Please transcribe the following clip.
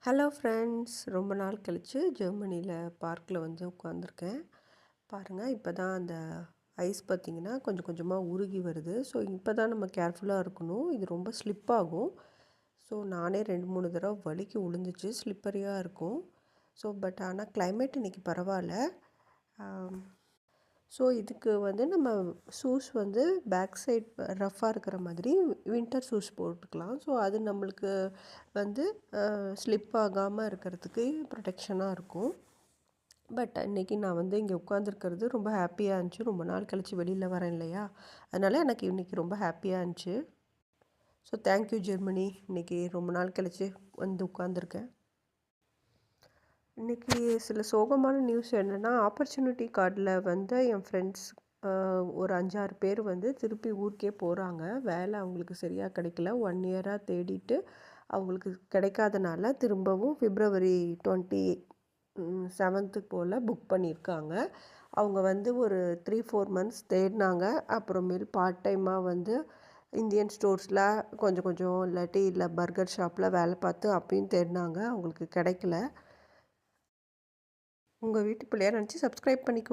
Hello friends, ரொம்ப நாள் கழிச்சு ஜெர்மனியில் பார்க்கில் வந்து உட்காந்துருக்கேன். பாருங்கள், இப்போ தான் அந்த ஐஸ் பார்த்திங்கன்னா கொஞ்சம் கொஞ்சமாக உருகி வருது. ஸோ இப்போ தான் நம்ம கேர்ஃபுல்லாக இருக்கணும். இது ரொம்ப ஸ்லிப் ஆகும். ஸோ நானே 2-3 தடவை வழுக்கி விழுந்துச்சு. ஸ்லிப்பரியாக இருக்கும். ஸோ ஆனால் கிளைமேட் இன்றைக்கி பரவாயில்ல. ஸோ இதுக்கு வந்து நம்ம ஷூஸ் வந்து பேக் சைட் ரஃப்பாக இருக்கிற மாதிரி வின்டர் ஷூஸ் போட்டுக்கலாம். ஸோ அது நம்மளுக்கு வந்து ஸ்லிப் ஆகாமல் இருக்கிறதுக்கு ப்ரொடெக்ஷனாக இருக்கும். இன்றைக்கி நான் வந்து இங்கே உட்காந்துருக்கிறது ரொம்ப ஹாப்பியாக இருந்துச்சு. ரொம்ப நாள் கழித்து வெளியில் வரேன் இல்லையா, அதனால் எனக்கு இன்றைக்கி ரொம்ப ஹாப்பியாக இருந்துச்சு. ஸோ தேங்க்யூ ஜெர்மனி, இன்றைக்கி ரொம்ப நாள் கழித்து வந்து உட்காந்துருக்கேன். இன்றைக்கி சில சோகமான நியூஸ் என்னென்னா, ஆப்பர்ச்சுனிட்டி கார்டில் வந்து என் ஃப்ரெண்ட்ஸ் ஒரு 5-6 பேர் வந்து திருப்பி ஊருக்கே போகிறாங்க. வேலை அவங்களுக்கு சரியாக கிடைக்கல. 1 இயராக தேடிட்டு அவங்களுக்கு கிடைக்காதனால திரும்பவும் February 27 போல் புக் பண்ணியிருக்காங்க. அவங்க வந்து ஒரு 3-4 மந்த்ஸ் தேடினாங்க. அப்புறமேல் பார்ட் டைமாக வந்து இந்தியன் ஸ்டோர்ஸில் கொஞ்சம் கொஞ்சம் இல்லை பர்கர் ஷாப்பில் வேலை பார்த்து அப்பயும் தேடினாங்க. அவங்களுக்கு கிடைக்கல. உங்கள் வீட்டு பிள்ளையா நினச்சி சப்ஸ்கிரைப் பண்ணிக்கோங்க.